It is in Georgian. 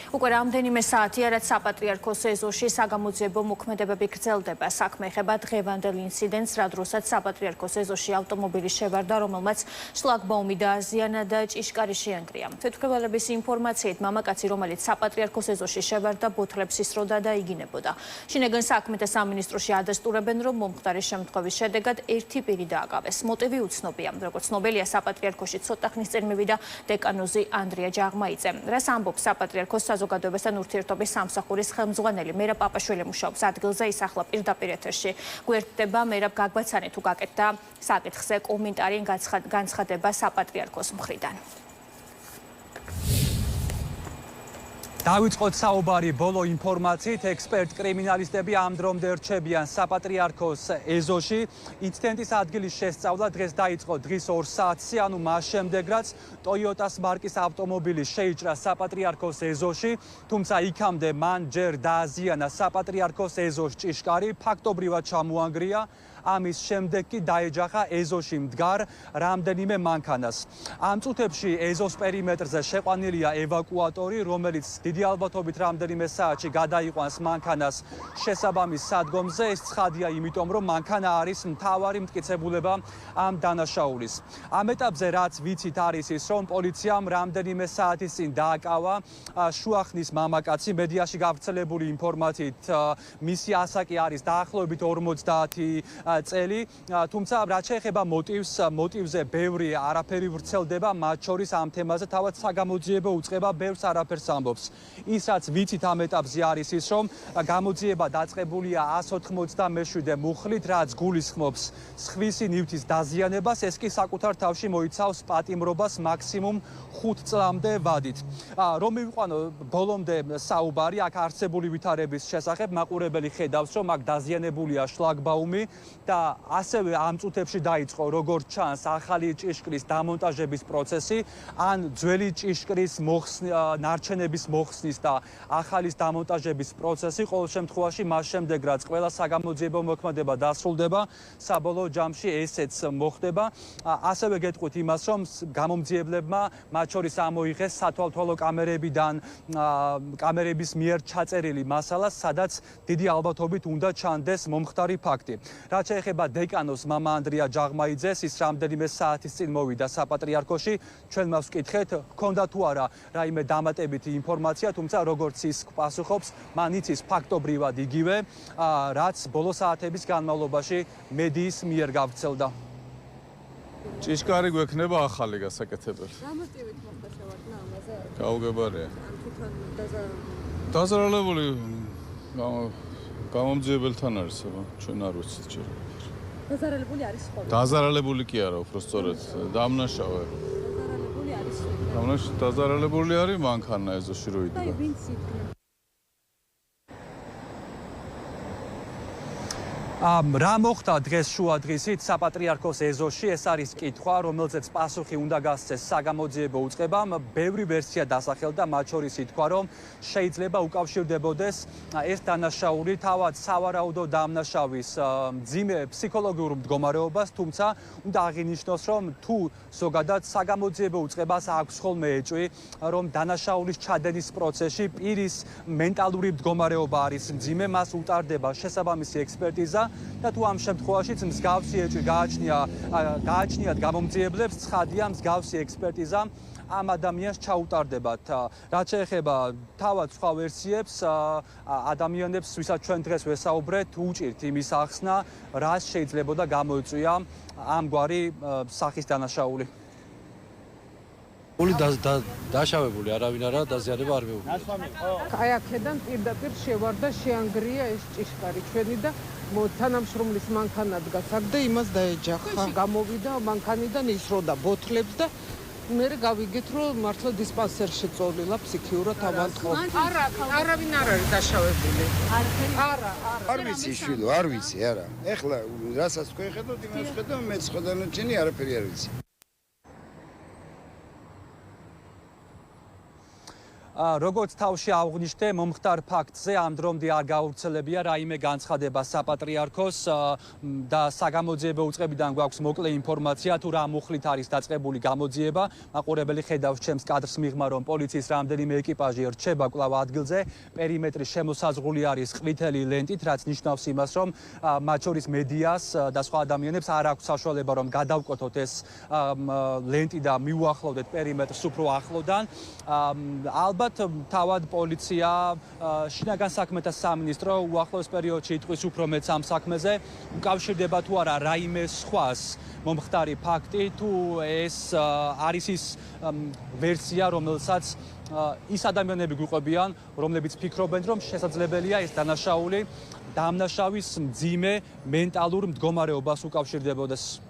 უკვე რამდენიმე საათია, რაც საპატრიარქოს ეზოში საგამოძიებო მოქმედებები გრძელდება. საქმე ეხება დღევანდელ ინციდენტს, რა დროსაც საპატრიარქოს ეზოში ავტომობილი შევარდა, რომელმაც შლაგბაუმი დააზიანა და ჭიშკარი შეანგრია. თვითმკვლელების ინფორმაციით, მამაკაცი, რომელიც საპატრიარქოს ეზოში შევარდა, ბოთლებს ისროდა და იგინებოდა. შინაგან საქმეთა სამინისტროში ადასტურებენ, რომ მომხდარის შემთხვევის შედეგად ერთი პირი დააკავეს. მოტივი უცნობია. როგორც ცნობილია, საპატრიარქოში ცოტა ხნის წინ მივიდა დეკანოზი ანდრია ჯაღმაიძე. რას ამბობს საპატრიარქოს საზოგადოებასთან ურთიერთობის სამსახურის ხელმძღვანელი მერაბ პაპაშვილი მუშაობს ადგილზე, ის ახლა პირდაპირ ეთერში გვერდდება. მერაბ, გაგვაცანეთ თუ გაკეთდა საკითხზე კომენტარი განცხადება საპატრიარქოს მხრიდან. დავიწყოთ საუბარი ბოლო ინფორმაციით. ექსპერტ კრიმინალისტები ამ დრომდე რჩებიან საპატრიარქოს ეზოში. ინციდენტის ადგილის შესწავლა დღეს დაიწყო დღის 2 საათზე, ანუ მას შემდეგ, რაც ტოიოტას მარკის ავტომობილი შეიჭრა საპატრიარქოს ეზოში, თუმცა იქამდე მან ჯერ დააზიანა საპატრიარქოს ეზოს ჭიშკარი, ფაქტობრივად ჩამოანგრია. ამის შემდეგ კი დაეჯახა ეზოში მდგარ რამდენიმე მანქანას. ამ წუთებში ეზოს პერიმეტრზე შეყვანილია ევაკუატორი, რომელიც დიდი ალბათობით რამდენიმე საათში გადაიყვანს მანქანას შესაბამის სადგომზე. ეს ცხადია, იმიტომ რომ მანქანა არის მთავარი მტკიცებულება ამ დანაშაულის. ამ ეტაპზე რაც ვიცით არის ის, რომ პოლიციამ რამდენიმე საათის წინ დააკავა შუახნის მამაკაცი. მედიაში გავრცელებული ინფორმაციით მისი ასაკი არის დაახლოებით 50 წელი, თუმცა რაც შეეხება მოტივზე ბევრი არაფერი ვრცელდება, მათ შორის ამ თემაზე თავად საგამოძიებო უწყება ბევრს არაფერს ამბობს. ის რაც ვიცით ამ ეტაპზე არის ის, რომ გამოძიება დაწყებულია 197 მუხლით, რაც გულისხმობს სხვისი ნივთის დაზიანებას, ეს კი საკუთარ თავში მოიცავს პატიმრობას მაქსიმუმ 5 წლამდე ვადით. რომ მივიყვანო ბოლომდე საუბარი აქ არსებული ვითარების შესახებ, მაყურებელი ხედავს, რომ აქ დაზიანებულია შლაგბაუმი და ასევე ამ წუთებში დაიწყო, როგორც ჩანს, ახალი ჭიშკრის დამონტაჟების პროცესი, ან ძველი ჭიშკრის ნარჩენების მოხსნის და ახალის დამონტაჟების პროცესი. ყოველ შემთხვევაში, მას შემდეგ, რაც ყველა საგამოძიებო მოქმედება დასრულდება, საბოლოო ჯამში ესეც მოხდება. ასევე გეტყვით იმას, რომ გამომძიებლებმა, მათ შორის ამოიღეს სათვალთვალო კამერების მიერ ჩაწერილი მასალა, სადაც დიდი ალბათობით უნდა ჩანდეს მომხდარი ფაქტი. რაც შეეხება დეკანოს მამა ანდრია ჯაღმაიძეს, ის რამდენიმე საათის წინ მოვიდა საპატრიარქოში. ჩვენ მას ვკითხეთ, ჰქონდა თუ არა რაიმე დამატებითი ინფორმაცია, თუმცა როგორც ის პასუხობს, მან იცის ფაქტობრივად იგივე, რაც ბოლო საათების განმავლობაში მედიის მიერ გავრცელდა. ჭიშკარი გვექნება ახალი გასაკეთებელი. რა მოტივით მოხდა შევარდნა ამაზე? გაუგებარია. თვითონ დაზარალებული გამომძიებელთან არის, აბა ჩვენ არ ვიცით ჯერ. დაზარალებული არის ხოლმე. დაზარალებული კი არა, უფრო სწორედ დამნაშავე. დაზარალებული არის. დაზარალებული არის მანქანა ეზოში რო იდგა. აი, ვინც იქნება? რა მოხდა დღეს შუადღისით საპატრიარქოს ეზოში? ეს არის კითხვა, რომელზეც პასუხი უნდა გასცეს საგამოძიებო უწყებამ. ბევრი ვერსია დასახელდა, მათ შორის ითქვა, რომ შეიძლება უკავშირდებოდეს ეს დანაშაული თავად სავარაუდო დამნაშავის მძიმე ფსიქოლოგიურ მდგომარეობას, თუმცა უნდა აღინიშნოს, რომ თუ ზოგადად საგამოძიებო უწყებას აქვს ხოლმე ეჭვი, რომ დანაშაულის ჩადენის პროცესში პირის მენტალური მდგომარეობა არის მძიმე, მას უტარდება შესაბამისი ექსპერტიზა და თუ ამ შემთხვევაშიც მსგავსი ეჭვი გააჩნიათ გამომძიებლებს, ცხადია მსგავსი ექსპერტიზა ამ ადამიანს ჩაუტარდებათ. რაც შეეხება თავად სხვა ვერსიებს, ადამიანებს, ვისაც ჩვენ დღეს ვესაუბრეთ, უჭირთ იმის ახსნა, რას შეიძლებოდა გამოიწვია ამგვარი სახის დანაშაული. დაშავებული არავინ არა, დაზიანება არ მეუღია. აი აქედან პირდაპირ შევარდა, შეანგრია ეს ჭიშკარი ჩვენი და თანამშრომლის მანქანა დგას აქ და იმას დაეჯახა. გამოვიდა მანქანიდან ისროდა ბოთლებს და მე გავიგეთ, რომ მართლა დისპანსერში წოლილა ფსიქიურად ავადმყოფ. არავინ არ არის დაშავებული. არა. არ ვიცი შვილო, არ ვიცი, არა. ეხლა რასაც თქვენ ხედავთ, იმას ხედავ, მეც ხედავ, არაფერი არ ვიცი. როგორც თავში აღვნიშნე, მომხდარ ფაქტზე ამ დრომდე არ გაავრცელებია რაიმე განცხადება საპატრიარქოს და საგამოძიებო უწყებიდან გვაქვს მოკლე ინფორმაცია თუ რა მუხლით არის დაწყებული გამოძიება. მაყურებელი ხედავს ჩემს კადრს მიღმა, რომ პოლიციის რამდენიმე ეკიპაჟი რჩება კვლავ ადგილზე. პერიმეტრი შემოსაზღვრული არის ყვითელი ლენტით, რაც ნიშნავს იმას, რომ მათ შორის მედიას და სხვა ადამიანებს არ აქვს საშუალება, რომ გადავკვეთოთ ეს ლენტი და მივუახლოვდეთ პერიმეტრს უფრო ახლოდან. ალბათ თავად პოლიცია, შინაგან საქმეთა სამინისტრო უახლოეს პერიოდში იტყვის უფრო მეც ამ საქმეზე, უკავშირდება თუ არა რაიმე სხვას მომხდარი ფაქტი, თუ ეს არის ის ვერსია, რომელსაც ის ადამიანები გვიყვებიან, რომლებიც ფიქრობენ, რომ შესაძლებელია ეს დანაშაული დამნაშავის მძიმე მენტალურ მდგომარეობას უკავშირდებოდეს.